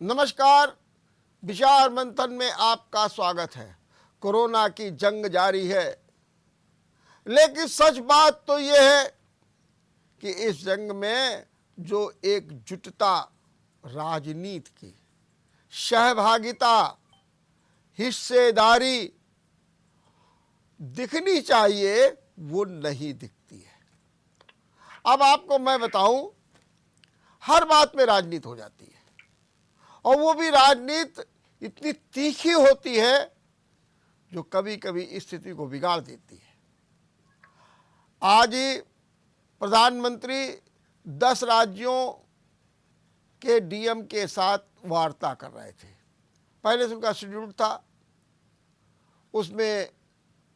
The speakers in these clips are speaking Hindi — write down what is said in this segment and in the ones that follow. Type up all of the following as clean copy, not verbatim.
नमस्कार। विचार मंथन में आपका स्वागत है। कोरोना की जंग जारी है, लेकिन सच बात तो यह है कि इस जंग में जो एकजुटता, राजनीति की सहभागिता, हिस्सेदारी दिखनी चाहिए, वो नहीं दिखती है। अब आपको मैं बताऊं, हर बात में राजनीति हो जाती है, और वो भी राजनीति इतनी तीखी होती है जो कभी कभी स्थिति को बिगाड़ देती है। आज ही प्रधानमंत्री 10 राज्यों के डीएम के साथ वार्ता कर रहे थे। पहले से उनका शेड्यूल था, उसमें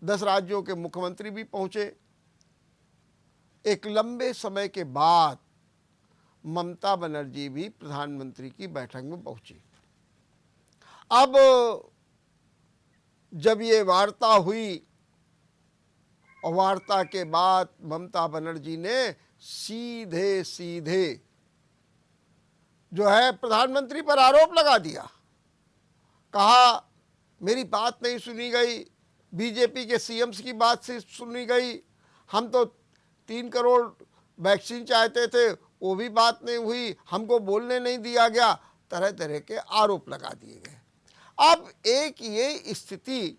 10 राज्यों के मुख्यमंत्री भी पहुंचे। एक लंबे समय के बाद ममता बनर्जी भी प्रधानमंत्री की बैठक में पहुंची। अब जब ये वार्ता हुई और वार्ता के बाद ममता बनर्जी ने सीधे सीधे जो है प्रधानमंत्री पर आरोप लगा दिया। कहा मेरी बात नहीं सुनी गई, बीजेपी के सीएम्स की बात से सुनी गई, हम तो 3 करोड़ वैक्सीन चाहते थे, वो भी बात नहीं हुई, हमको बोलने नहीं दिया गया, तरह तरह के आरोप लगा दिए गए। अब एक ये स्थिति,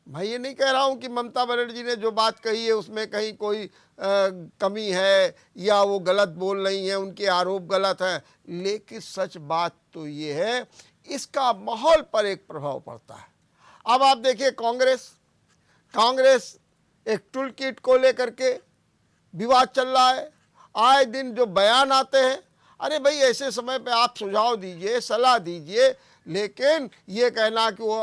मैं ये नहीं कह रहा हूँ कि ममता बनर्जी ने जो बात कही है उसमें कहीं कोई कमी है या वो गलत बोल रही हैं, उनके आरोप गलत हैं, लेकिन सच बात तो ये है इसका माहौल पर एक प्रभाव पड़ता है। अब आप देखिए, कांग्रेस एक टूल किट को लेकर के विवाद चल रहा है। आए दिन जो बयान आते हैं, अरे भाई ऐसे समय पे आप सुझाव दीजिए, सलाह दीजिए, लेकिन ये कहना कि वो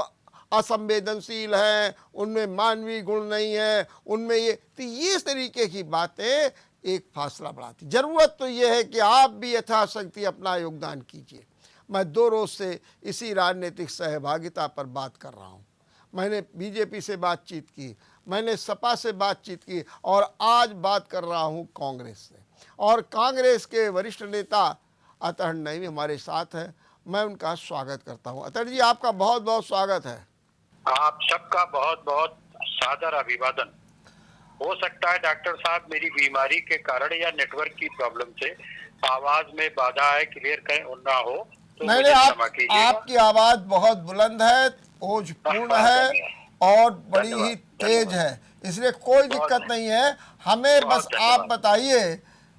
असंवेदनशील हैं, उनमें मानवीय गुण नहीं है, उनमें ये तरीके की बातें एक फासला बढ़ाती। ज़रूरत तो ये है कि आप भी यथाशक्ति अपना योगदान कीजिए। मैं 2 रोज़ से इसी राजनीतिक सहभागिता पर बात कर रहा हूँ। मैंने बीजेपी से बातचीत की, मैंने सपा से बातचीत की, और आज बात कर रहा हूँ कांग्रेस से। और कांग्रेस के वरिष्ठ नेता अतुल नईम हमारे साथ हैं, मैं उनका स्वागत करता हूँ। अतुल जी, आपका बहुत बहुत स्वागत है। आप सबका बहुत बहुत सादर अभिवादन। हो सकता है डॉक्टर साहब मेरी बीमारी के कारण या नेटवर्क की प्रॉब्लम से आवाज में बाधा है, क्लियर ना हो तो नहीं, आपकी आवाज बहुत बुलंद है, ओजपूर्ण है और बड़ी ही तेज है, इसलिए कोई दिक्कत नहीं है। हमें बस आप बताइए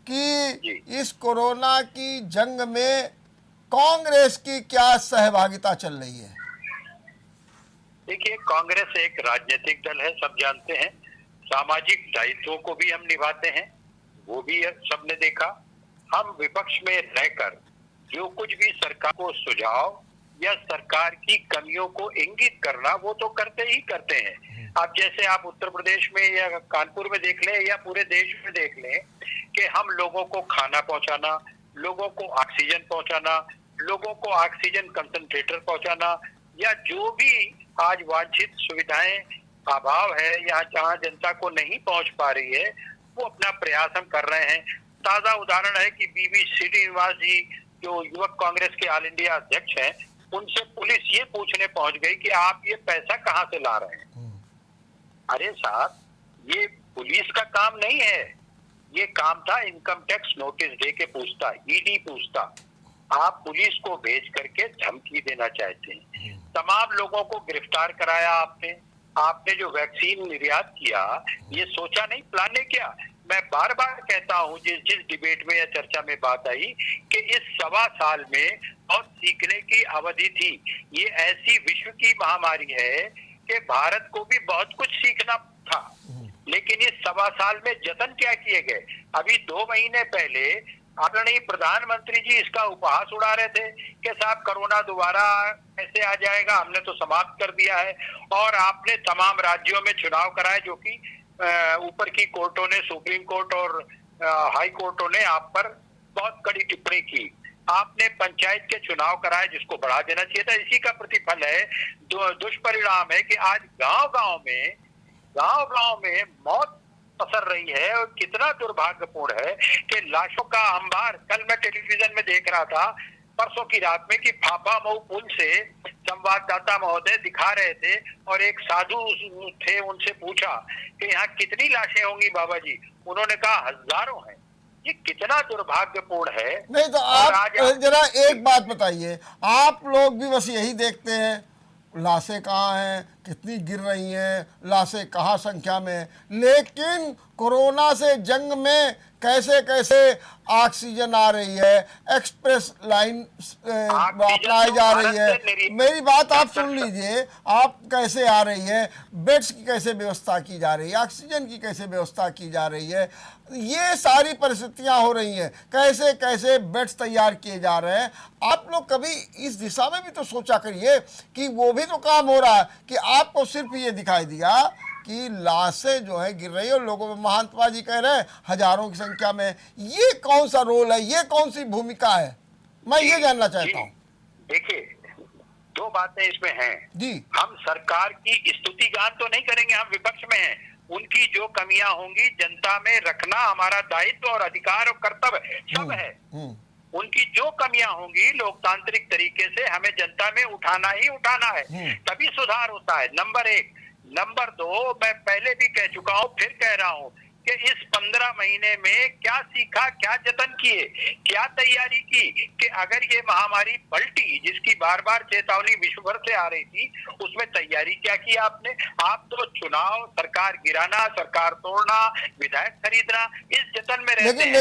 कि इस कोरोना की जंग में कांग्रेस की क्या सहभागिता चल रही है? देखिए, कांग्रेस एक राजनीतिक दल है, सब जानते हैं। सामाजिक दायित्वों को भी हम निभाते हैं, वो भी सबने देखा। हम विपक्ष में रहकर जो कुछ भी सरकार को सुझाव या सरकार की कमियों को इंगित करना, वो तो करते ही करते हैं। अब जैसे आप उत्तर प्रदेश में या कानपुर में देख लें या पूरे देश में देख लें कि हम लोगों को खाना पहुंचाना, लोगों को ऑक्सीजन पहुंचाना, लोगों को ऑक्सीजन कंसंट्रेटर पहुंचाना, या जो भी आज वांछित सुविधाएं अभाव है या जहां जनता को नहीं पहुंच पा रही है, वो अपना प्रयास हम कर रहे हैं। ताजा उदाहरण है कि बीवी श्रीनिवास जी जो युवक कांग्रेस के ऑल इंडिया अध्यक्ष हैं, उनसे पुलिस ये पूछने पहुंच गई कि आप ये पैसा कहां से ला रहे हैं। अरे साहब, ये पुलिस का काम नहीं है, ये काम था इनकम टैक्स नोटिस दे के पूछता, ईडी पूछता। आप पुलिस को भेज करके धमकी देना चाहते हैं। तमाम लोगों को गिरफ्तार कराया आपने जो वैक्सीन निर्यात किया, ये सोचा नहीं, प्लान नहीं किया। मैं बार बार कहता हूं, जिस डिबेट में या चर्चा में बात आई कि इस 1.25 साल में बहुत सीखने की अवधि थी। ये ऐसी विश्व की महामारी है कि भारत को भी बहुत कुछ सीखना था, लेकिन इस 1.25 साल में जतन क्या किए गए। अभी 2 महीने पहले आदरणीय प्रधानमंत्री जी इसका उपहास उड़ा रहे थे कि साहब कोरोना दोबारा कैसे आ जाएगा, हमने तो समाप्त कर दिया है। और आपने तमाम राज्यों में चुनाव कराए, जो कि ऊपर की कोर्टों ने, सुप्रीम कोर्ट और हाई कोर्टों ने आप पर बहुत कड़ी टिप्पणी की। आपने पंचायत के चुनाव कराए, जिसको बढ़ा देना चाहिए था। इसी का प्रतिफल है, दुष्परिणाम है कि आज गांव-गांव में मौत पसर रही है। और कितना दुर्भाग्यपूर्ण है कि लाशों का अंबार, कल मैं टेलीविजन में देख रहा था, परसों की रात में कि फाफा मऊ पुल से संवाददाता महोदय दिखा रहे थे और एक साधु थे, उनसे पूछा कि यहाँ कितनी लाशें होंगी बाबा जी? उन्होंने कहा हजारों हैं। ये कितना दुर्भाग्यपूर्ण है। नहीं तो और आप आज जरा एक बात बताइए, आप लोग भी बस यही देखते हैं लाशें कहाँ हैं, कितनी गिर रही हैं, लाशें कहाँ संख्या में, लेकिन कोरोना से जंग में कैसे कैसे ऑक्सीजन आ रही है, एक्सप्रेस लाइन अप्लाई जा रही है। मेरी बात आप सुन लीजिए, आप कैसे आ रही है, बेड्स की कैसे व्यवस्था की जा रही है, ऑक्सीजन की कैसे व्यवस्था की जा रही है, ये सारी परिस्थितियां हो रही हैं, कैसे कैसे बेड्स तैयार किए जा रहे हैं। आप लोग कभी इस दिशा में भी तो सोचा करिए कि वो भी तो काम हो रहा है कि आपको सिर्फ ये दिखाई दिया कि लाशें जो है गिर रही है और लोगों में महात्मा जी कह रहे हैं हजारों की संख्या में। ये कौन सा रोल है, ये कौन सी भूमिका है, मैं ये जानना चाहता हूँ। देखिए, दो बातें इसमें हैं जी। हम सरकार की स्तुतिगान तो नहीं करेंगे, हम विपक्ष में हैं। उनकी जो कमियां होंगी जनता में रखना हमारा दायित्व और अधिकार और कर्तव्य सब है। उनकी जो कमियां होंगी लोकतांत्रिक तरीके से हमें जनता में उठाना ही उठाना है, तभी सुधार होता है। नंबर एक। नंबर दो, मैं पहले भी कह चुका हूं, फिर कह रहा हूं कि इस 15 महीने में क्या सीखा, क्या जतन किए, क्या तैयारी की कि अगर ये महामारी पलटी, जिसकी बार बार चेतावनी विश्व भर से आ रही थी, उसमें तैयारी क्या की आपने? आप तो चुनाव, सरकार गिराना, सरकार तोड़ना, विधायक खरीदना, इस जतन में रहते हैं।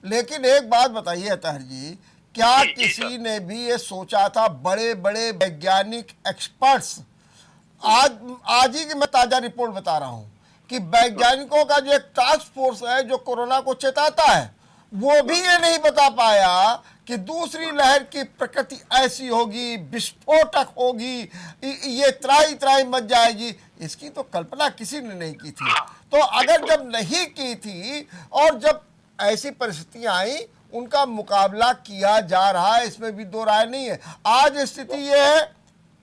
लेकिन एक बात बताइए अतहर जी, क्या किसी ने भी ये सोचा था, बड़े बड़े वैज्ञानिक एक्सपर्ट्स, आज ही की मैं ताजा रिपोर्ट बता रहा हूं कि वैज्ञानिकों का जो एक टास्क फोर्स है जो कोरोना को चेताता है, वो भी ये नहीं बता पाया कि दूसरी लहर की प्रकृति ऐसी होगी, विस्फोटक होगी, ये त्राई त्राई मच जाएगी। इसकी तो कल्पना किसी ने नहीं की थी। तो अगर जब नहीं की थी और जब ऐसी परिस्थितियां आई, उनका मुकाबला किया जा रहा है, इसमें भी दो राय नहीं है। आज स्थिति ये है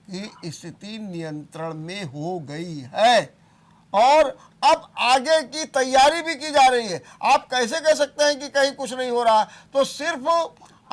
कि स्थिति नियंत्रण में हो गई है और अब आगे की तैयारी भी की जा रही है। आप कैसे कह सकते हैं कि कहीं कुछ नहीं हो रहा? तो सिर्फ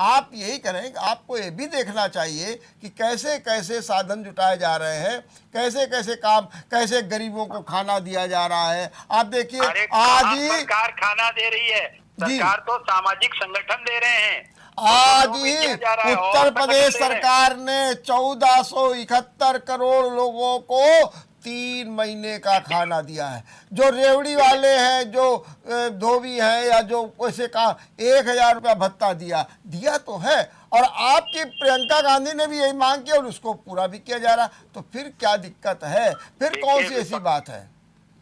आप यही करें कि आपको ये भी देखना चाहिए कि कैसे कैसे साधन जुटाए जा रहे हैं, कैसे कैसे काम, कैसे गरीबों को खाना दिया जा रहा है। आप देखिए आज ही सरकार खाना दे रही है, सरकार तो सामाजिक संगठन दे रहे हैं। आज ही उत्तर प्रदेश सरकार ने 1471 करोड़ लोगों को 3 महीने का खाना दिया है। जो रेवड़ी वाले हैं, जो धोबी हैं, या जो वैसे का 1000 रुपया भत्ता दिया तो है। और आपकी प्रियंका गांधी ने भी यही मांग की और उसको पूरा भी किया जा रहा। तो फिर क्या दिक्कत है? फिर कौन सी ऐसी बात है?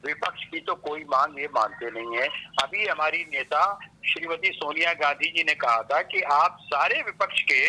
विपक्ष की तो कोई मांग ये मानते नहीं है। अभी हमारी नेता श्रीमती सोनिया गांधी जी ने कहा था कि आप सारे विपक्ष के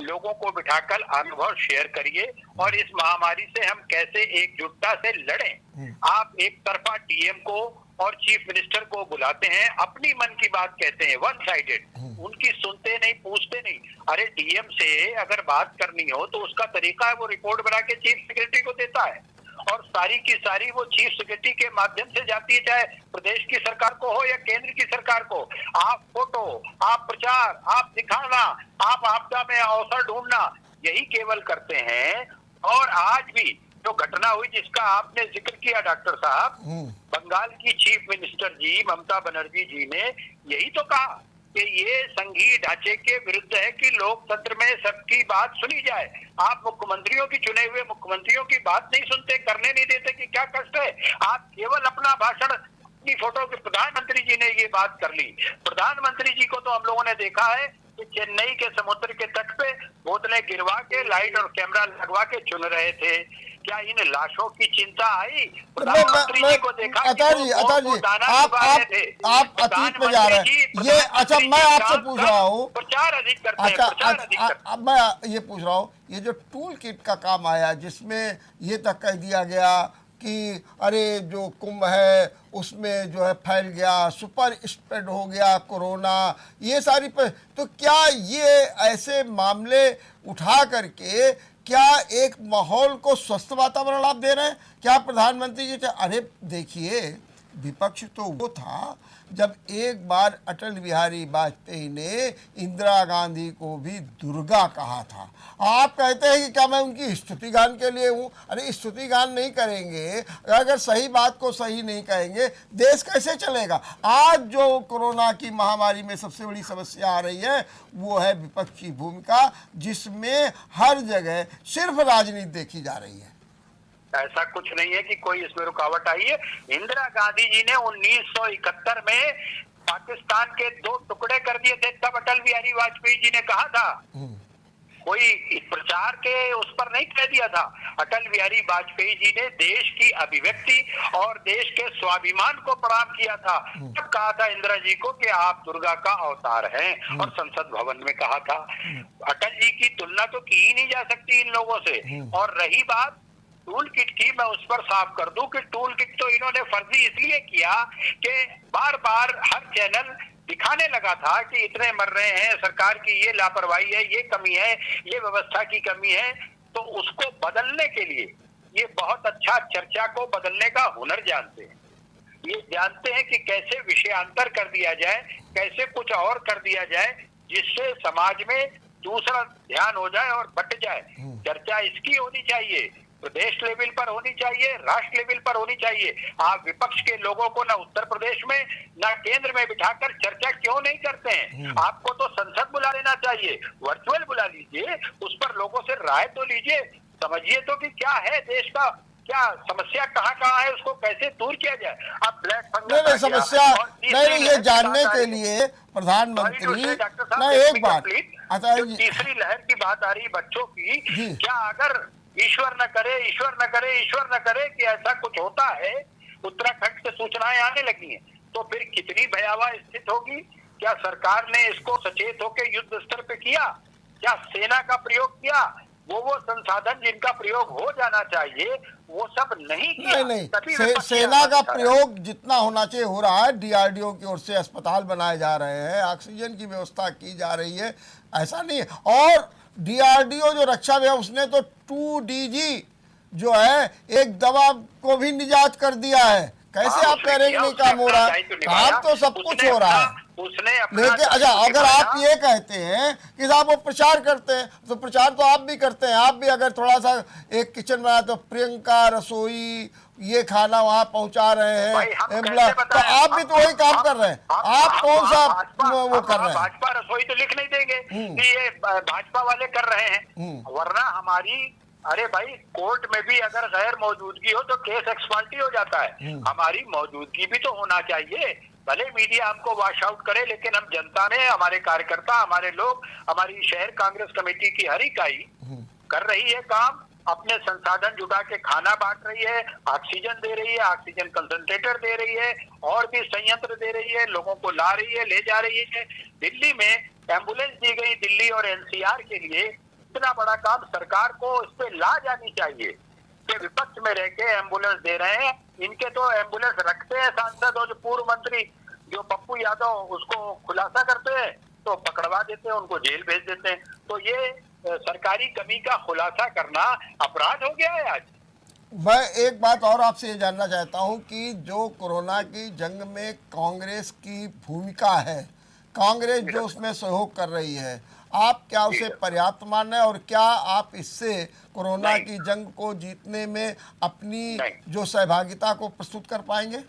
लोगों को बिठाकर अनुभव शेयर करिए और इस महामारी से हम कैसे एकजुटता से लड़ें। आप एक तरफा डीएम को और चीफ मिनिस्टर को बुलाते हैं, अपनी मन की बात कहते हैं, वन साइडेड, उनकी सुनते नहीं, पूछते नहीं। अरे डीएम से अगर बात करनी हो तो उसका तरीका है, वो रिपोर्ट बना के चीफ सेक्रेटरी को देता है और सारी की सारी वो चीफ सेक्रेटरी के माध्यम से जाती है, चाहे प्रदेश की सरकार को हो या केंद्र की सरकार को। आप फोटो, आप प्रचार, आप दिखाना, आप आपदा में अवसर ढूंढना, यही केवल करते हैं। और आज भी जो घटना हुई जिसका आपने जिक्र किया डॉक्टर साहब, बंगाल की चीफ मिनिस्टर जी ममता बनर्जी जी ने यही तो कहा कि ये संघीय ढांचे के विरुद्ध है कि लोकतंत्र में सबकी बात सुनी जाए। आप मुख्यमंत्रियों की, चुने हुए मुख्यमंत्रियों की बात नहीं सुनते, करने नहीं देते कि क्या कष्ट है। आप केवल अपना भाषण, अपनी फोटो के प्रधानमंत्री जी ने ये बात कर ली। प्रधानमंत्री जी को तो हम लोगों ने देखा है कि चेन्नई के समुद्र के तट पे बोतलें गिरवा के, लाइट और कैमरा लगवा के चुन रहे थे। क्या इन लाशों की चिंता आई? प्रधानमंत्री जी को देखा अतहर जी आप अतीत में जा रहे हैं। ये अच्छा, मैं आपसे पूछ रहा हूँ, प्रचार अधिक करते हैं, प्रचार अधिक करते हैं। अब मैं ये पूछ रहा हूँ, ये जो टूल किट का काम आया जिसमें ये तक कह दिया गया कि अरे जो कुंभ है उसमें जो है फैल गया, सुपर स्प्रेड हो गया कोरोना, ये सारी तो क्या ये ऐसे मामले उठा करके क्या एक माहौल को स्वस्थ वातावरण आप दे रहे हैं? क्या प्रधानमंत्री जी? अरे देखिए, विपक्ष तो वो था जब एक बार अटल बिहारी वाजपेयी ने इंदिरा गांधी को भी दुर्गा कहा था। आप कहते हैं कि क्या मैं उनकी स्तुति गान के लिए हूँ? अरे स्तुति गान नहीं करेंगे, अगर सही बात को सही नहीं कहेंगे देश कैसे चलेगा? आज जो कोरोना की महामारी में सबसे बड़ी समस्या आ रही है वो है विपक्ष की भूमिका, जिसमें हर जगह सिर्फ राजनीति देखी जा रही है। ऐसा कुछ नहीं है कि कोई इसमें रुकावट आई है। इंदिरा गांधी जी ने 1971 में पाकिस्तान के 2 टुकड़े कर दिए थे, तब अटल बिहारी वाजपेयी जी ने कहा था। कोई प्रचार के उस पर नहीं कह दिया था। अटल बिहारी वाजपेयी जी ने देश की अभिव्यक्ति और देश के स्वाभिमान को प्रणाम किया था। तब कहा था इंदिरा जी को कि आप दुर्गा का अवतार हैं, और संसद भवन में कहा था। अटल जी की तुलना तो की ही नहीं जा सकती इन लोगों से। और रही बात टूल किट की, मैं उस पर साफ कर दूं कि टूल किट तो इन्होंने फर्जी इसलिए किया कि बार बार हर चैनल दिखाने लगा था कि इतने मर रहे हैं, सरकार की ये लापरवाही है, ये कमी है, ये व्यवस्था की कमी है। तो उसको बदलने के लिए ये बहुत अच्छा चर्चा को बदलने का हुनर जानते हैं। ये जानते हैं कि कैसे विषयांतर कर दिया जाए, कैसे कुछ और कर दिया जाए जिससे समाज में दूसरा ध्यान हो जाए और बट जाए। चर्चा इसकी होनी चाहिए, प्रदेश लेवल पर होनी चाहिए, राष्ट्र लेवल पर होनी चाहिए। आप विपक्ष के लोगों को ना उत्तर प्रदेश में ना केंद्र में बिठाकर चर्चा क्यों नहीं करते हैं? आपको तो संसद बुला लेना चाहिए, वर्चुअल बुला लीजिए, उस पर लोगों से राय तो लीजिए, समझिए तो कि क्या है देश का, क्या समस्या कहाँ है, उसको कैसे दूर किया जाए। अब ब्लैक फंगस नहीं समस्या नहीं, ये जानने के लिए प्रधानमंत्री नहीं एक बात, अच्छा तीसरी लहर की बात आ रही बच्चों की, क्या अगर ईश्वर न करे कि ऐसा कुछ होता है, उत्तराखंड से सूचनाएं आने लगी हैं, तो फिर कितनी भयावह स्थिति होगी। क्या सरकार ने इसको सचेत होकर युद्ध स्तर पे किया? क्या सेना का प्रयोग किया? वो संसाधन जिनका प्रयोग हो जाना चाहिए वो सब नहीं किया। नहीं सेना का प्रयोग जितना होना चाहिए हो रहा है। डीआरडीओ की ओर से अस्पताल बनाए जा रहे हैं, ऑक्सीजन की व्यवस्था की जा रही है, ऐसा नहीं है। और डीआरडीओ जो रक्षा विभाग उसने तो 2DG जो है एक दवा को भी निजात कर दिया है। कैसे आप कह रहे हैं नहीं काम हो रहा है? काम तो सब कुछ हो रहा है। लेकिन अच्छा अगर आप ये कहते हैं कि साहब वो प्रचार करते हैं, तो प्रचार तो आप भी करते हैं। आप भी अगर थोड़ा सा एक किचन बना तो प्रियंका रसोई ये खाना वहां पहुंचा रहे हैं, तो आप भी तो वही काम कर रहे हैं। आप कौन सा वो कर रहे हैं? भाजपा रसोई तो लिख नहीं देंगे कि ये भाजपा वाले कर रहे हैं, वरना हमारी, अरे भाई कोर्ट में भी अगर गैर मौजूदगी हो तो केस एक्सपाल्टी हो जाता है। हमारी मौजूदगी भी तो होना चाहिए। भले मीडिया हमको वॉश आउट करे, लेकिन हम जनता ने, हमारे कार्यकर्ता, हमारे लोग, हमारी शहर कांग्रेस कमेटी की हर इकाई कर रही है काम, अपने संसाधन जुटा के खाना बांट रही है, ऑक्सीजन दे रही है, ऑक्सीजन कंसंट्रेटर दे रही है, और भी संयंत्र दे रही है, लोगों को ला रही है, ले जा रही है। दिल्ली में एम्बुलेंस दी गई, दिल्ली और एनसीआर के लिए। इतना बड़ा काम सरकार को इस पे ला जानी चाहिए कि विपक्ष में रह के एम्बुलेंस दे रहे हैं। इनके तो एम्बुलेंस रखते हैं सांसद और जो पूर्व मंत्री जो पप्पू यादव, उसको खुलासा करते हैं तो पकड़वा देते हैं, उनको जेल भेज देते हैं। तो ये सरकारी कमी का खुलासा करना अपराध हो गया है आज। मैं एक बात और आपसे ये जानना चाहता हूं कि जो कोरोना की जंग में कांग्रेस की भूमिका है, कांग्रेस जो उसमें सहयोग कर रही है, आप क्या उसे पर्याप्त मान रहे हैं? और क्या आप इससे कोरोना की जंग को जीतने में अपनी जो सहभागिता को प्रस्तुत कर पाएंगे?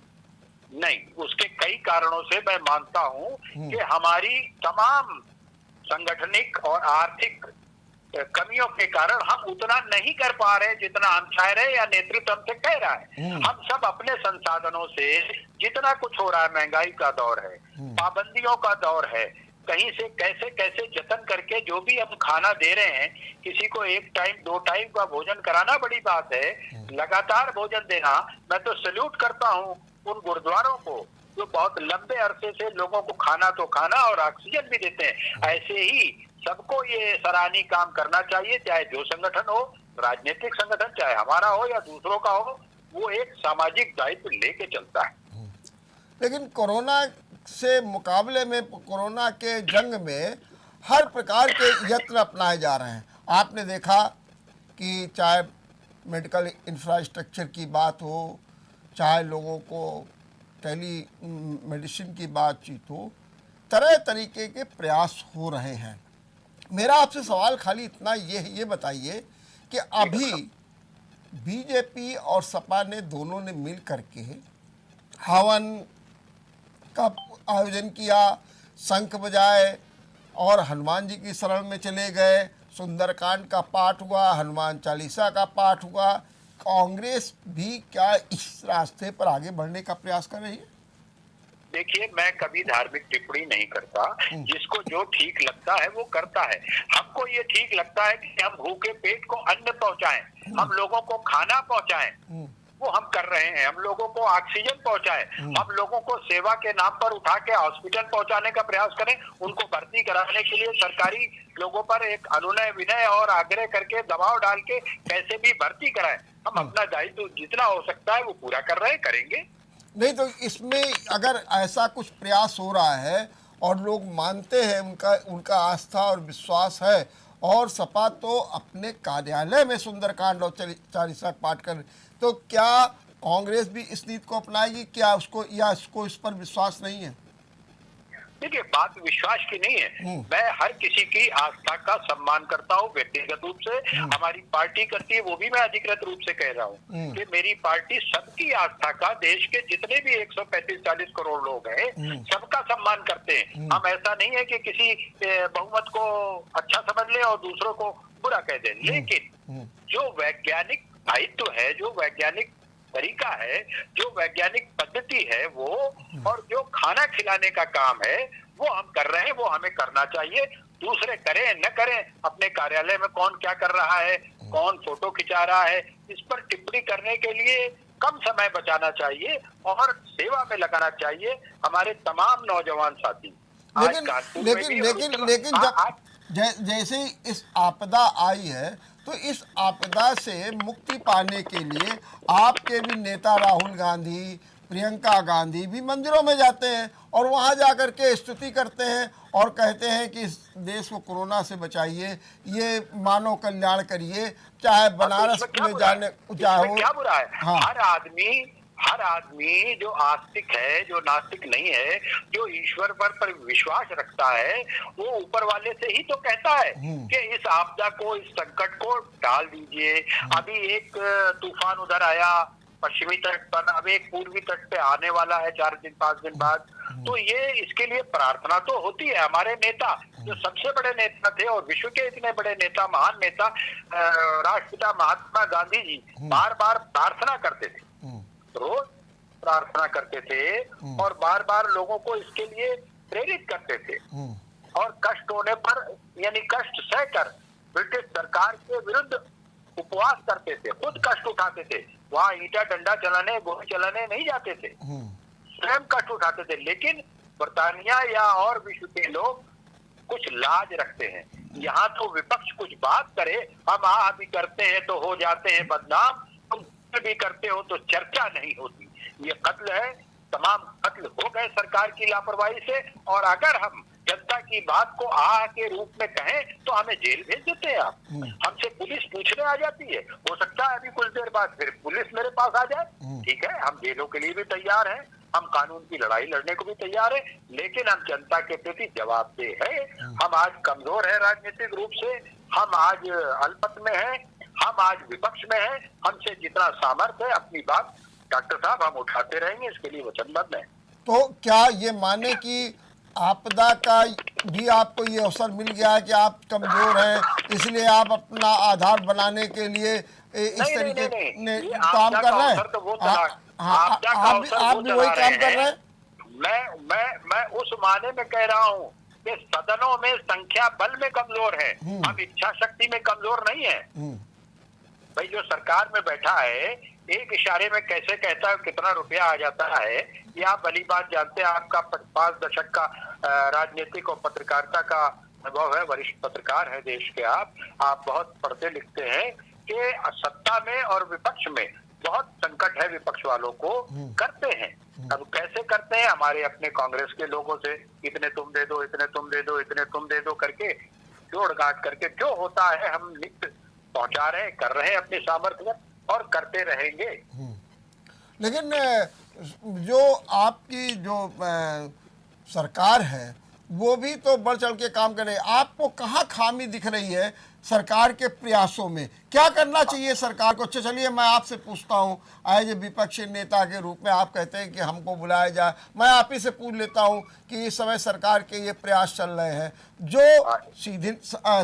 नहीं, उसके कई कारणों से मैं मानता हूं कि हमारी तमाम संगठनिक और आर्थिक कमियों के कारण हम उतना नहीं कर पा रहे जितना हम चाह रहे या नेतृत्व हमसे कह रहा है। हम सब अपने संसाधनों से जितना कुछ हो रहा है, महंगाई का दौर है, पाबंदियों का दौर है, कहीं से कैसे कैसे जतन करके जो भी हम खाना दे रहे हैं, किसी को 1 टाइम 2 टाइम का भोजन कराना बड़ी बात है, लगातार भोजन देना। मैं तो सैल्यूट करता हूँ उन गुरुद्वारों को जो बहुत लंबे अरसे से लोगों को खाना तो खाना और ऑक्सीजन भी देते हैं। ऐसे ही सबको ये सराहनीय काम करना चाहिए, चाहे जो संगठन हो, राजनीतिक संगठन चाहे हमारा हो या दूसरों का हो, वो एक सामाजिक दायित्व लेके चलता है। लेकिन कोरोना से मुकाबले में, कोरोना के जंग में हर प्रकार के यत्न अपनाए जा रहे हैं। आपने देखा कि चाहे मेडिकल इंफ्रास्ट्रक्चर की बात हो, चाहे लोगों को टेली मेडिसिन की बातचीत हो, तरह तरीके के प्रयास हो रहे हैं। मेरा आपसे सवाल खाली इतना ये बताइए कि अभी बीजेपी और सपा ने दोनों ने मिल करके हवन का आयोजन किया, शंख बजाए और हनुमान जी की शरण में चले गए, सुंदरकांड का पाठ हुआ, हनुमान चालीसा का पाठ हुआ। कांग्रेस भी क्या इस रास्ते पर आगे बढ़ने का प्रयास कर रही है? देखिए, मैं कभी धार्मिक टिप्पणी नहीं करता। जिसको जो ठीक लगता है वो करता है। हमको ये ठीक लगता है कि हम भूखे पेट को अन्न पहुंचाएं, हम लोगों को खाना पहुंचाएं, वो हम कर रहे हैं। हम लोगों को ऑक्सीजन पहुंचाएं, हम लोगों को सेवा के नाम पर उठा के हॉस्पिटल पहुंचाने का प्रयास करें, उनको भर्ती कराने के लिए सरकारी लोगों पर एक अनुनय विनय और आग्रह करके दबाव डाल के कैसे भी भर्ती कराएं। हम अपना दायित्व जितना हो सकता है वो पूरा कर रहे हैं, करेंगे। नहीं तो इसमें अगर ऐसा कुछ प्रयास हो रहा है और लोग मानते हैं, उनका आस्था और विश्वास है, और सपा तो अपने कार्यालय में सुंदरकांड और चालीसा पाठ कर, तो क्या कांग्रेस भी इस नीति को अपनाएगी? क्या उसको इस पर विश्वास नहीं है? देखिए, बात विश्वास की नहीं है। मैं हर किसी की आस्था का सम्मान करता हूँ व्यक्तिगत रूप से। हमारी पार्टी करती है, वो भी मैं अधिकृत रूप से कह रहा हूँ कि मेरी पार्टी सबकी आस्था का, देश के जितने भी 135-40 करोड़ लोग हैं सबका सम्मान करते हैं। हम ऐसा नहीं है कि किसी बहुमत को अच्छा समझ ले और दूसरों को बुरा कह दे। लेकिन जो वैज्ञानिक दायित्व है, जो वैज्ञानिक तरीका है, जो वैज्ञानिक पद्धति है, वो और जो खाना खिलाने का काम है वो हम कर रहे हैं, वो हमें करना चाहिए। दूसरे करें न करें, अपने कार्यालय में कौन क्या कर रहा है, कौन फोटो खिंचा रहा है, इस पर टिप्पणी करने के लिए कम समय बचाना चाहिए और सेवा में लगाना चाहिए हमारे तमाम नौजवान साथी। लेकिन जब जैसे इस आपदा आई है, तो इस आपदा से मुक्ति पाने के लिए आपके भी नेता राहुल गांधी, प्रियंका गांधी भी मंदिरों में जाते हैं और वहां जाकर के स्तुति करते हैं और कहते हैं कि इस देश को कोरोना से बचाइए, ये मानव कल्याण करिए, चाहे बनारस में जाने चाहे। क्या बुरा है? हाँ। हर आदमी जो आस्तिक है, जो नास्तिक नहीं है, जो ईश्वर पर विश्वास रखता है, वो ऊपर वाले से ही तो कहता है कि इस आपदा को, इस संकट को टाल दीजिए। अभी एक तूफान उधर आया पश्चिमी तट पर, अब एक पूर्वी तट पे आने वाला है 4-5 दिन बाद। तो ये इसके लिए प्रार्थना तो होती है। हमारे नेता, जो सबसे बड़े नेता थे और विश्व के इतने बड़े नेता, महान नेता राष्ट्रपिता महात्मा गांधी जी बार बार प्रार्थना करते थे, रोज प्रार्थना करते थे और बार बार लोगों को इसके लिए प्रेरित करते थे। और कष्ट होने पर, यानी कष्ट सहकर ब्रिटिश सरकार के विरुद्ध उपवास करते थे, खुद कष्ट उठाते थे। वहां ईटा डंडा चलाने, गोली चलाने नहीं जाते थे, स्वयं कष्ट उठाते थे। लेकिन बर्तानिया या और विश्व के लोग कुछ लाज रखते हैं। यहाँ तो विपक्ष कुछ बात करे, हम भी करते हैं तो हो जाते हैं बदनाम, तुम भी करते हो तो चर्चा नहीं होती। ये कत्ल है, तमाम कत्ल हो गए सरकार की लापरवाही से। और अगर हम जनता की बात को के रूप में कहें तो हमें जेल भेज देते हैं। आप हमसे पुलिस पूछने आ जाती है। हो सकता है अभी कुछ देर बाद फिर पुलिस मेरे पास आ जाए, ठीक है, हम जेलों के लिए भी तैयार हैं, हम कानून की लड़ाई लड़ने को भी तैयार है, लेकिन हम जनता के प्रति जवाबदेह है। हम आज कमजोर है राजनीतिक रूप से, हम आज अल्पमत में है, हम आज विपक्ष में है। हमसे जितना सामर्थ्य है अपनी बात डॉक्टर साहब हम उठाते रहेंगे, इसके लिए वचनबद्ध है। तो क्या ये माने कि आपदा का भी आपको ये अवसर मिल गया है कि आप कमजोर हैं, इसलिए आप अपना आधार बनाने के लिए इस तरीके काम कर रहे हैं? आप भी वही काम कर रहे हैं? मैं उस माने में कह रहा हूँ कि सदनों में संख्या बल में कमजोर है, हम इच्छा शक्ति में कमजोर नहीं है। भाई जो सरकार में बैठा है, एक इशारे में कैसे कहता है कितना रुपया आ जाता है, ये आप भली बात जानते हैं। आपका 5 दशक का राजनीतिक और पत्रकारिता का अनुभव है, वरिष्ठ पत्रकार है देश के। आप बहुत पढ़ते लिखते हैं कि सत्ता में और विपक्ष में बहुत संकट है, विपक्ष वालों को करते हैं। अब कैसे करते हैं? हमारे अपने कांग्रेस के लोगों से इतने तुम दे दो, इतने तुम दे दो, इतने तुम दे दो करके जोड़ गांठ करके जो होता है हम नित्य पहुंचा रहे हैं, कर रहे हैं अपने सामर्थ्य और करते रहेंगे। लेकिन जो आपकी जो सरकार है वो भी तो बढ़ चढ़ के काम कर रही है। आपको कहाँ खामी दिख रही है सरकार के प्रयासों में? क्या करना चाहिए सरकार को? चलिए मैं आपसे पूछता हूँ, एज ए विपक्षी नेता के रूप में आप कहते हैं कि हमको बुलाया जाए, मैं आप ही से पूछ लेता हूँ कि इस समय सरकार के ये प्रयास चल रहे हैं जो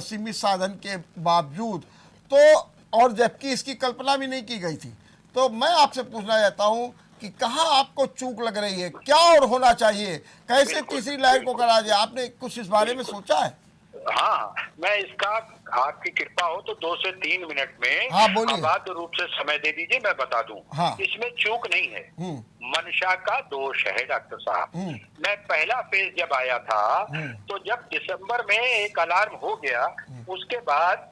सीमित साधन के बावजूद, तो और जबकि इसकी कल्पना भी नहीं की गई थी, तो मैं आपसे पूछना चाहता हूँ कि कहाँ आपको चूक लग रही है, क्या और होना चाहिए, कैसे तीसरी लहर को करा जाए? आपने कुछ इस बारे में सोचा है? हाँ, मैं इसका आपकी कृपा हो तो 2 से 3 मिनट में हाँ, बोलिए। अबाध रूप से समय दे दीजिए, मैं बता दूं। हाँ। इसमें चूक नहीं है, मंशा का दोष है डॉक्टर साहब। मैं पहला फेज जब आया था तो जब दिसंबर में एक अलार्म हो गया, उसके बाद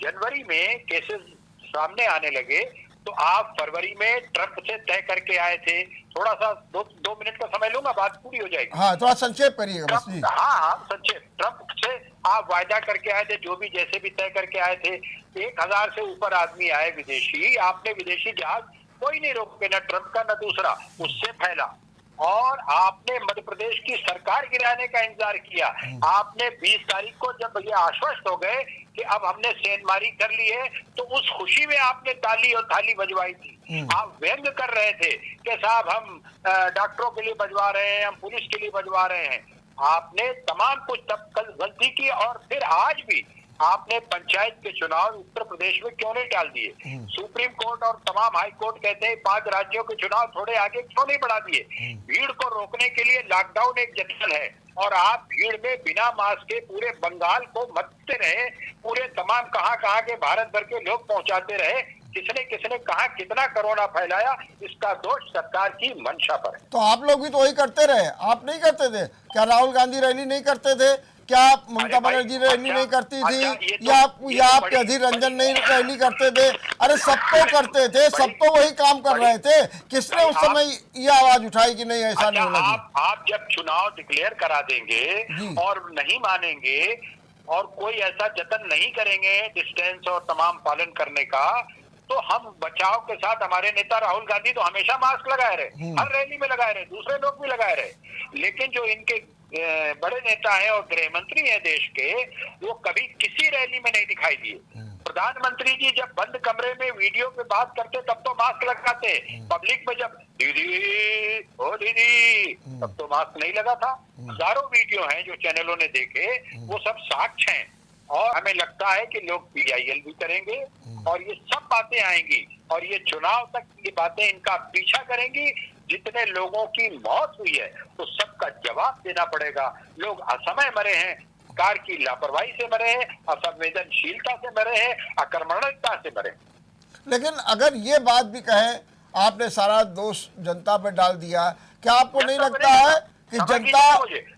जनवरी में केसेस सामने आने लगे, तो आप फरवरी में ट्रंप से तय करके आए थे। थोड़ा सा 2 मिनट का समय लूंगा, बात पूरी हो जाएगी। हाँ, थोड़ा संक्षेप करिएगा बस जी। हाँ, संक्षेप। ट्रंप से आप वायदा करके आए थे, जो भी जैसे भी तय करके आए थे। 1000 से ऊपर आदमी आए विदेशी, आपने विदेशी जहाज कोई नहीं रोके, न ट्रंप का न दूसरा, उससे फैला। और आपने मध्य प्रदेश की सरकार गिराने का इंतजार किया। आपने 20 तारीख को जब ये आश्वस्त हो गए कि अब हमने सेंधमारी कर ली है, तो उस खुशी में आपने ताली और थाली बजवाई थी। आप व्यंग कर रहे थे कि साहब हम डॉक्टरों के लिए बजवा रहे हैं, हम पुलिस के लिए बजवा रहे हैं। आपने तमाम कुछ तब कल गलती की, और फिर आज भी आपने पंचायत के चुनाव उत्तर प्रदेश में क्यों नहीं टाल दिए? सुप्रीम कोर्ट और तमाम हाई कोर्ट कहते हैं 5 राज्यों के चुनाव थोड़े आगे क्यों नहीं बढ़ा दिए? भीड़ को रोकने के लिए लॉकडाउन एक जंक्शन है, और आप भीड़ में बिना मास्क के पूरे बंगाल को मचते रहे, पूरे तमाम कहां के भारत भर के लोग पहुंचाते रहे। किसने कहा कितना कोरोना फैलाया, इसका दोष सरकार की मंशा पर है। तो आप लोग भी तो वही करते रहे, आप नहीं करते थे क्या? राहुल गांधी रैली नहीं करते थे क्या? ममता बनर्जी रैली नहीं करती थी? या आप अधीर रंजन नहीं रैली करते थे? अरे सब तो करते थे, सब तो वही काम कर रहे थे। किसने उस समय ये आवाज उठाई कि नहीं ऐसा नहीं होना चाहिए? आप जब चुनाव डिक्लेयर करा देंगे और नहीं मानेंगे और कोई ऐसा जतन नहीं करेंगे डिस्टेंस और तमाम पालन करने का, तो हम बचाव के साथ, हमारे नेता राहुल गांधी तो हमेशा मास्क लगाए रहे, हर रैली में लगाए रहे, दूसरे लोग भी लगाए रहे। लेकिन जो इनके बड़े नेता हैं और गृह मंत्री हैं देश के, वो कभी किसी रैली में नहीं दिखाई दिए। प्रधानमंत्री जी जब बंद कमरे में वीडियो पे बात करते तब तो मास्क लगाते, पब्लिक में जब दीदी ओ दीदी तब तो मास्क नहीं लगा था। हजारों वीडियो हैं जो चैनलों ने देखे, वो सब साक्ष्य हैं। और हमें लगता है कि लोग PIL भी करेंगे और ये सब बातें आएंगी, और ये चुनाव तक ये बातें इनका पीछा करेंगी। जितने लोगों की मौत हुई है तो सबका जवाब देना पड़ेगा। लोग असमय मरे हैं, सरकार की लापरवाही से मरे हैं, असंवेदनशीलता से मरे हैं, आक्रमणिकता से मरे। लेकिन अगर ये बात भी कहें, आपने सारा दोष जनता पे डाल दिया, क्या आपको नहीं लगता है कि जनता,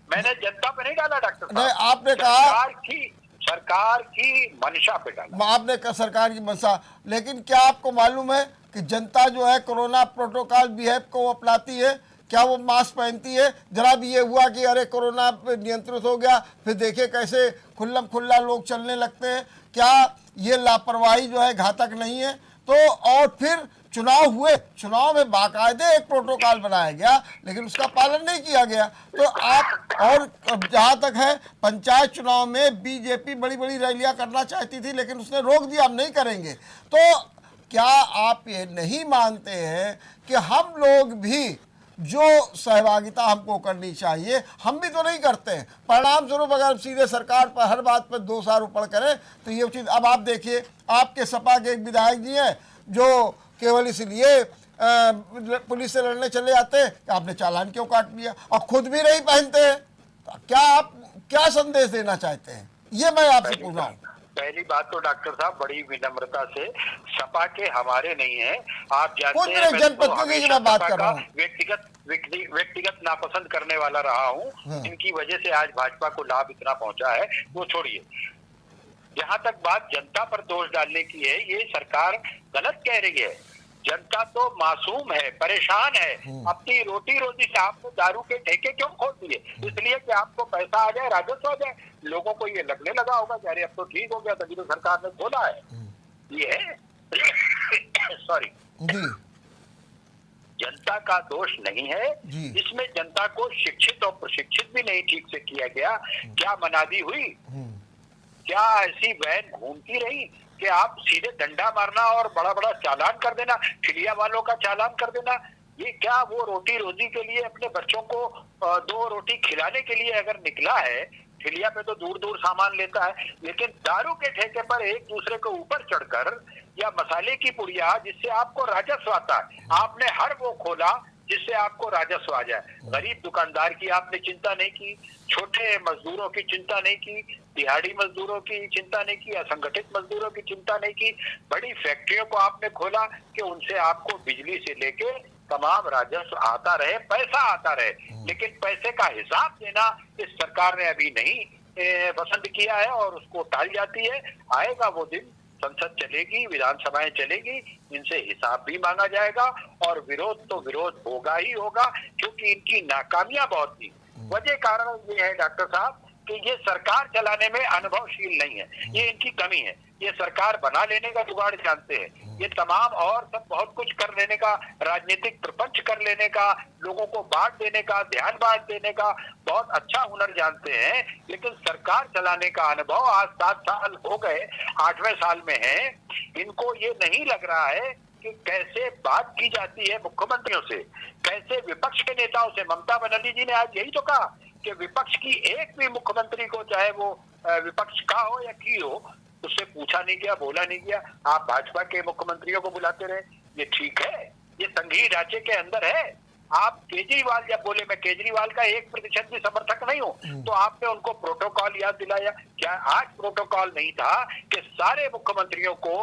मैंने जनता पे नहीं डाला डॉक्टर साहब, नहीं आपने कहा सरकार की मंशा पे डाला। आपने कहा सरकार की मंशा, लेकिन क्या आपको मालूम है कि जनता जो है कोरोना प्रोटोकॉल बिहेव को अपनाती है? क्या वो मास्क पहनती है? जरा भी ये हुआ कि अरे कोरोना नियंत्रित हो गया, फिर देखे कैसे खुल्लम खुल्ला लोग चलने लगते हैं। क्या ये लापरवाही जो है घातक नहीं है? तो और फिर चुनाव हुए, चुनाव में बाकायदे एक प्रोटोकॉल बनाया गया, लेकिन उसका पालन नहीं किया गया। तो आप, और जहाँ तक है पंचायत चुनाव में बीजेपी बड़ी बड़ी रैलियां करना चाहती थी, लेकिन उसने रोक दिया, हम नहीं करेंगे। तो क्या आप ये नहीं मानते हैं कि हम लोग भी जो सहभागिता हमको करनी चाहिए, हम भी तो नहीं करते हैं? परिणाम स्वरूप अगर सीधे सरकार पर हर बात पर दोषारोपण करें तो ये चीज़, अब आप देखिए आपके सपा के एक विधायक जी हैं जो केवल इसलिए पुलिस से लड़ने चले जाते हैं कि आपने चालान क्यों काट दिया, और खुद भी नहीं पहनते हैं। तो क्या आप क्या संदेश देना चाहते हैं, ये मैं आपसे पूछ रहा हूँ। पहली बात तो डॉक्टर साहब बड़ी विनम्रता से, सपा के हमारे नहीं है, आप जानते हैं मैं जनप्रतिनिधि की मैं बात कर रहा हूँ, व्यक्तिगत नापसंद करने वाला रहा हूँ। इनकी वजह से आज भाजपा को लाभ इतना पहुंचा है, वो छोड़िए। जहां तक बात जनता पर दोष डालने की है, ये सरकार गलत कह रही है। जनता तो मासूम है, परेशान है, अपनी रोटी रोजी से। आपने दारू के ठेके क्यों खोल दिए? इसलिए कि आपको पैसा आ जाए, राजस्व आ जाए। लोगों को ये लगने लगा होगा कि अरे अब तो ठीक हो गया, तभी तो सरकार ने खोला है। ये है सॉरी, जनता का दोष नहीं है। जी। इसमें जनता को शिक्षित और प्रशिक्षित भी नहीं ठीक से किया गया। क्या मनादी हुई, क्या ऐसी वैन घूमती रही कि आप सीधे डंडा मारना और बड़ा बड़ा चालान कर देना, ठिलिया वालों का चालान कर देना। ये क्या वो रोटी रोजी के लिए अपने बच्चों को 2 रोटी खिलाने के लिए अगर निकला है, ठिलिया पे तो दूर दूर सामान लेता है, लेकिन दारू के ठेके पर एक दूसरे के ऊपर चढ़कर या मसाले की पुड़िया जिससे आपको राजस्व आता है, आपने हर वो खोला जिससे आपको राजस्व आ जाए। गरीब दुकानदार की आपने चिंता नहीं की, छोटे मजदूरों की चिंता नहीं की, दिहाड़ी मजदूरों की चिंता नहीं की, असंगठित मजदूरों की चिंता नहीं की। बड़ी फैक्ट्रियों को आपने खोला कि उनसे आपको बिजली से लेके तमाम राजस्व आता रहे, पैसा आता रहे, लेकिन पैसे का हिसाब देना इस सरकार ने अभी नहीं पसंद किया है और उसको टाल जाती है। आएगा वो दिन, संसद चलेगी, विधानसभाएं चलेगी, इनसे हिसाब भी मांगा जाएगा और विरोध तो विरोध होगा ही होगा, क्योंकि इनकी नाकामियां बहुत थी। वजह कारण ये है डॉक्टर साहब कि ये सरकार चलाने में अनुभवशील नहीं है, ये इनकी कमी है। ये सरकार बना लेने का जुगाड़ जानते हैं, ये तमाम और सब बहुत कुछ कर लेने का, राजनीतिक प्रपंच कर लेने का, लोगों को बांट देने का, ध्यान बांट देने का बहुत अच्छा हुनर जानते हैं, लेकिन सरकार चलाने का अनुभव आज 7 साल हो गए, 8वें साल में है। इनको ये नहीं लग रहा है कि कैसे बात की जाती है मुख्यमंत्रियों से, कैसे विपक्ष के नेताओं से। ममता बनर्जी जी ने आज यही तो कहा कि विपक्ष की एक भी मुख्यमंत्री को, चाहे वो विपक्ष का हो या की हो, उससे पूछा नहीं गया, बोला नहीं गया। आप भाजपा के मुख्यमंत्रियों को बुलाते रहे, ये ठीक है? ये संघीय ढांचे के अंदर है। आप केजरीवाल जब बोले मैं केजरीवाल का 1% भी समर्थक नहीं हूं, तो आपने उनको प्रोटोकॉल याद दिलाया। क्या आज प्रोटोकॉल नहीं था कि सारे मुख्यमंत्रियों को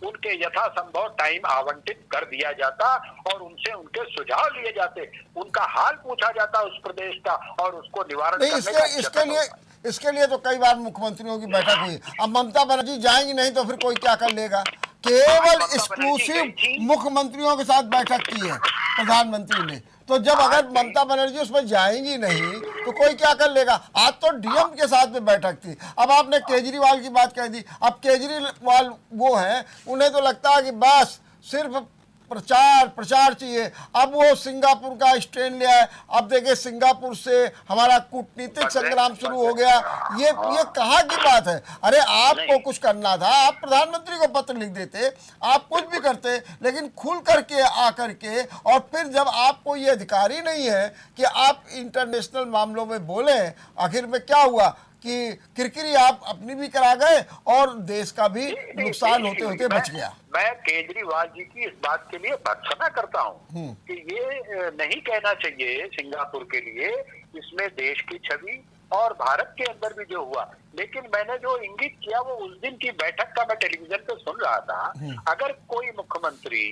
उनके यथासंभव टाइम आवंटित कर दिया जाता और उनसे उनके सुझाव लिए जाते, उनका हाल पूछा जाता उस प्रदेश का और उसको निवारण नहीं, करने का इसके लिए तो कई बार मुख्यमंत्रियों की बैठक हुई। अब ममता बनर्जी जाएंगी नहीं तो फिर कोई क्या कर लेगा? केवल एक्सक्लूसिव मुख्यमंत्रियों के साथ बैठक की है प्रधानमंत्री ने, तो जब अगर ममता बनर्जी उसमें जाएंगी नहीं तो कोई क्या कर लेगा? आज तो डीएम के साथ में बैठक थी। अब आपने केजरीवाल की बात कह दी। अब केजरीवाल वो है, उन्हें तो लगता है कि बस सिर्फ प्रचार चाहिए। अब वो सिंगापुर का स्ट्रेन ले आए। अब देखिए सिंगापुर से हमारा कूटनीतिक संग्राम शुरू हो गया। ये कहाँ की बात है? अरे आपको कुछ करना था, आप प्रधानमंत्री को पत्र लिख देते, आप कुछ भी करते, लेकिन खुल करके आकर के, और फिर जब आपको ये अधिकार ही नहीं है कि आप इंटरनेशनल मामलों में बोले, आखिर में क्या हुआ कि किरकिरी आप अपनी भी करा गए और देश का भी नुकसान होते होते बच गया। मैं केजरीवाल जी की इस बात के लिए भर्त्सना करता हूं कि ये नहीं कहना चाहिए सिंगापुर के लिए, इसमें देश की छवि और भारत के अंदर भी जो हुआ। लेकिन मैंने जो इंगित किया वो उस दिन की बैठक का मैं टेलीविजन पे सुन रहा था। अगर कोई मुख्यमंत्री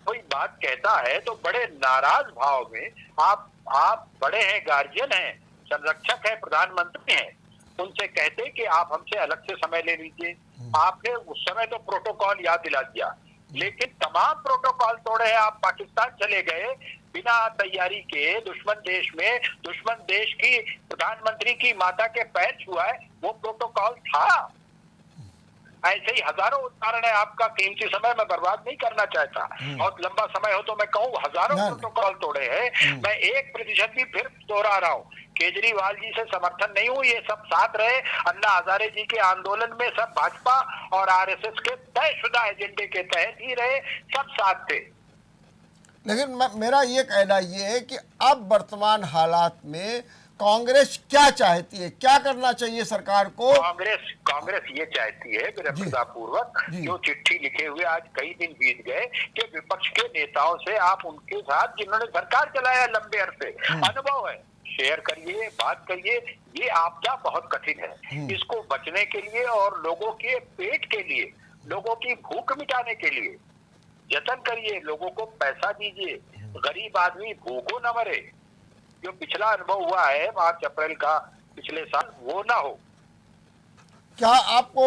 कोई बात कहता है तो बड़े नाराज भाव में, आप बड़े हैं, गार्जियन हैं, संरक्षक हैं, प्रधानमंत्री हैं, उनसे कहते कि आप हमसे अलग से समय ले लीजिए। आपने उस समय तो प्रोटोकॉल याद दिला दिया, लेकिन तमाम प्रोटोकॉल तोड़े हैं। आप पाकिस्तान चले गए बिना तैयारी के, दुश्मन देश में, दुश्मन देश की प्रधानमंत्री की माता के पैर छुआ है, वो प्रोटोकॉल था। ऐसे ही हजारों उदाहरण है। आपका कीमती समय मैं बर्बाद नहीं करना चाहता, बहुत लंबा समय हो तो मैं कहूँ हजारों प्रोटोकॉल तोड़े हैं। मैं 1% भी फिर दोहरा रहा हूँ, केजरीवाल जी से समर्थन नहीं हूँ। ये सब साथ रहे अन्ना हजारे जी के आंदोलन में, सब भाजपा और आरएसएस के तयशुदा एजेंडे के तहत ही रहे, सब साथ थे। लेकिन मेरा ये कहना ये है कि अब वर्तमान हालात में कांग्रेस क्या चाहती है, क्या करना चाहिए सरकार को? कांग्रेस ये चाहती है विनम्रता पूर्वक, जो चिट्ठी लिखे हुए आज कई दिन बीत गए, कि विपक्ष के नेताओं से आप उनके साथ जिन्होंने सरकार चलाया लंबे अरसे, अनुभव है, शेयर करिए, बात करिए। ये आपदा बहुत कठिन है, इसको बचने के लिए और लोगों के पेट के लिए, लोगों की भूख मिटाने के लिए जतन करिए, लोगों को पैसा दीजिए, गरीब आदमी भूखों न मरे। जो पिछला अनुभव हुआ है मार्च अप्रैल का पिछले साल, वो ना हो। क्या आपको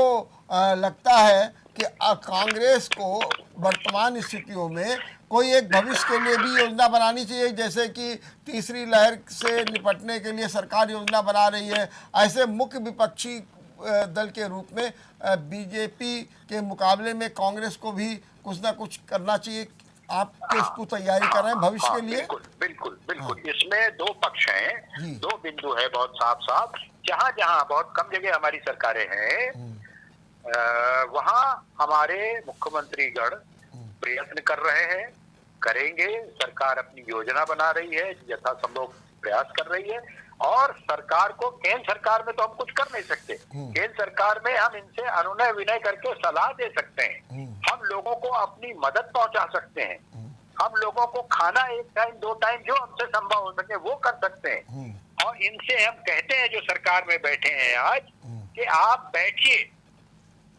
लगता है कि कांग्रेस को वर्तमान स्थितियों में कोई एक भविष्य के लिए भी योजना बनानी चाहिए, जैसे कि तीसरी लहर से निपटने के लिए सरकार योजना बना रही है, ऐसे मुख्य विपक्षी दल के रूप में बीजेपी के मुकाबले में कांग्रेस को भी कुछ ना कुछ करना चाहिए? आप उसको तैयारी कर रहे हैं भविष्य के लिए? बिल्कुल बिल्कुल बिल्कुल। इसमें दो पक्ष हैं, जी। दो बिंदु है बहुत साफ साफ। जहां जहां बहुत कम जगह हमारी सरकारें हैं, वहां हमारे मुख्यमंत्रीगण प्रयत्न कर रहे हैं, करेंगे। सरकार अपनी योजना बना रही है, यथासंभव प्रयास कर रही है। और सरकार को, केंद्र सरकार में तो हम कुछ कर नहीं सकते, केंद्र सरकार में हम इनसे अनुनय विनय करके सलाह दे सकते हैं, हम लोगों को अपनी मदद पहुंचा सकते हैं, हम लोगों को खाना एक टाइम दो टाइम जो हमसे संभव हो सके वो कर सकते हैं। और इनसे हम कहते हैं जो सरकार में बैठे हैं आज, कि आप बैठिए,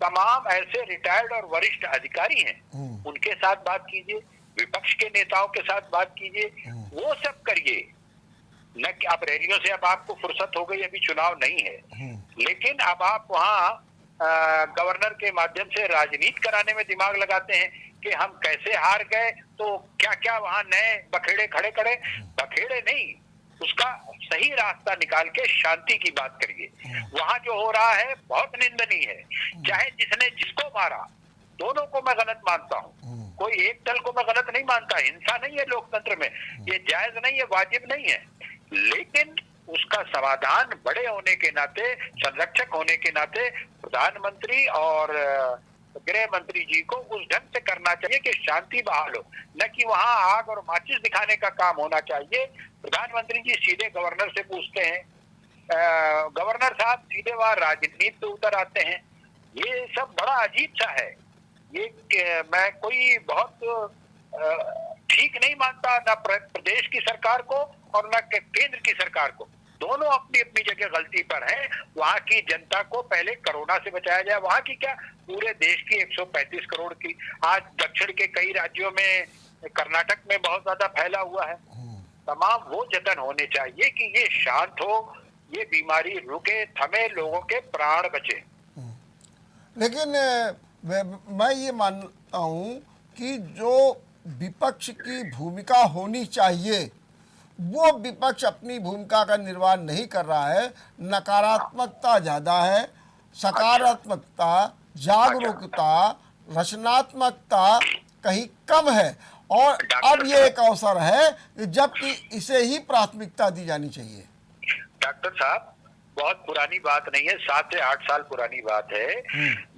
तमाम ऐसे रिटायर्ड और वरिष्ठ अधिकारी हैं, उनके साथ बात कीजिए, विपक्ष के नेताओं के साथ बात कीजिए, वो सब करिए। न कि अब रैलियों से अब आपको फुर्सत हो गई, अभी चुनाव नहीं है, लेकिन अब आप वहाँ गवर्नर के माध्यम से राजनीति कराने में दिमाग लगाते हैं कि हम कैसे हार गए, तो क्या क्या वहाँ नए बखेड़े खड़े करे। बखेड़े नहीं, उसका सही रास्ता निकाल के शांति की बात करिए। वहाँ जो हो रहा है बहुत निंदनीय है। चाहे जिसने जिसको मारा, दोनों को मैं गलत मानता हूँ, कोई एक दल को मैं गलत नहीं मानता। हिंसा नहीं है लोकतंत्र में, ये जायज नहीं है, वाजिब नहीं है, लेकिन उसका समाधान बड़े होने के नाते, संरक्षक होने के नाते प्रधानमंत्री और गृह मंत्री जी को उस ढंग से करना चाहिए कि शांति बहाल हो, न कि वहां आग और माचिस दिखाने का काम होना चाहिए। प्रधानमंत्री जी सीधे गवर्नर से पूछते हैं, गवर्नर साहब सीधे वहां राजनीति पे उतर आते हैं। ये सब बड़ा अजीब सा है। ये मैं कोई बहुत ठीक नहीं मानता, न प्रदेश की सरकार को और न केंद्र की सरकार को। दोनों अपनी अपनी जगह गलती पर हैं। वहां की जनता को पहले कोरोना से बचाया जाए, वहां की क्या, पूरे देश की 135 करोड़ की, आज दक्षिण के कई राज्यों में, कर्नाटक में बहुत ज्यादा फैला हुआ है। तमाम वो जतन होने चाहिए कि ये शांत हो, ये बीमारी रुके, थमे, लोगों के प्राण बचे। लेकिन मैं ये मानता हूँ कि जो विपक्ष की भूमिका होनी चाहिए वो विपक्ष अपनी भूमिका का निर्वाह नहीं कर रहा है। नकारात्मकता ज़्यादा है, सकारात्मकता, जागरूकता, रचनात्मकता कहीं कम है। और अब ये एक अवसर है जबकि इसे ही प्राथमिकता दी जानी चाहिए। डॉक्टर साहब, बहुत पुरानी बात नहीं है, 7 से 8 साल पुरानी बात है।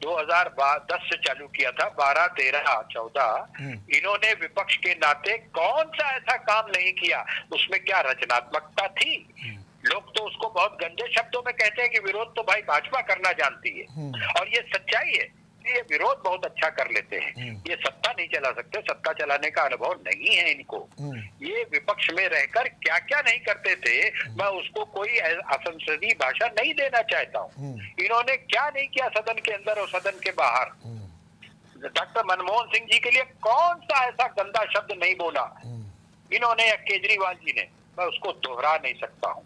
2010 से चालू किया था, 12, 13, 14 इन्होंने विपक्ष के नाते कौन सा ऐसा काम नहीं किया। उसमें क्या रचनात्मकता थी? लोग तो उसको बहुत गंदे शब्दों में कहते हैं कि विरोध तो भाई भाजपा करना जानती है, और ये सच्चाई है। ये विरोध बहुत अच्छा कर लेते हैं, ये सत्ता नहीं चला सकते, सत्ता चलाने का अनुभव नहीं है इनको। ये विपक्ष में रहकर क्या क्या नहीं करते थे, मैं उसको कोई असंसदीय भाषा नहीं देना चाहता हूँ। इन्होंने क्या नहीं किया सदन के अंदर और सदन के बाहर। डॉक्टर मनमोहन सिंह जी के लिए कौन सा ऐसा गंदा शब्द नहीं बोला इन्होंने या केजरीवाल जी ने, मैं उसको दोहरा नहीं सकता हूँ।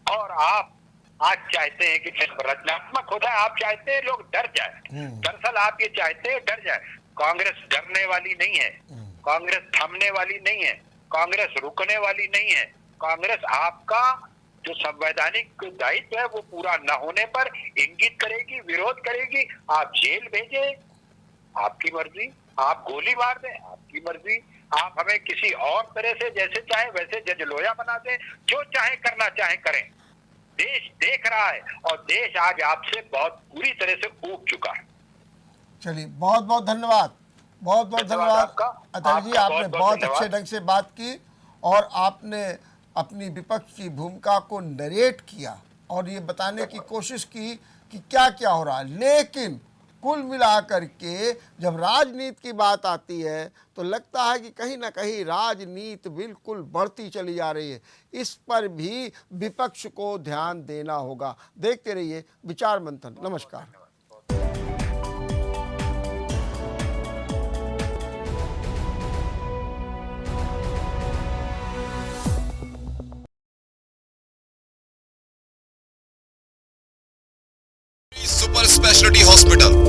और आप आज चाहते हैं कि रचनात्मक हो जाए, आप चाहते हैं लोग डर जाए। दरअसल आप ये चाहते हैं डर जाए। कांग्रेस डरने वाली नहीं है, कांग्रेस थमने वाली नहीं है, कांग्रेस रुकने वाली नहीं है। कांग्रेस आपका जो संवैधानिक दायित्व है वो पूरा न होने पर इंगित करेगी, विरोध करेगी। आप जेल भेजे, आपकी मर्जी, आप गोली मार दें, आपकी मर्जी, आप हमें किसी और तरह से जैसे चाहे वैसे जज लोया बना दें, जो चाहे करना चाहे करें। देश देख रहा है और देश आज आपसे बहुत पूरी तरह से ऊब चुका है। चलिए, बहुत बहुत धन्यवाद, बहुत बहुत धन्यवाद अतुल जी, आपने बहुत अच्छे ढंग से बात की और आपने अपनी विपक्ष की भूमिका को नरेट किया और ये बताने की कोशिश की कि क्या क्या हो रहा है। लेकिन कुल मिलाकर के जब राजनीति की बात आती है तो लगता है कि कहीं ना कहीं राजनीति बिल्कुल बढ़ती चली जा रही है। इस पर भी विपक्ष को ध्यान देना होगा। देखते रहिए विचार मंथन। नमस्कार। Super speciality hospital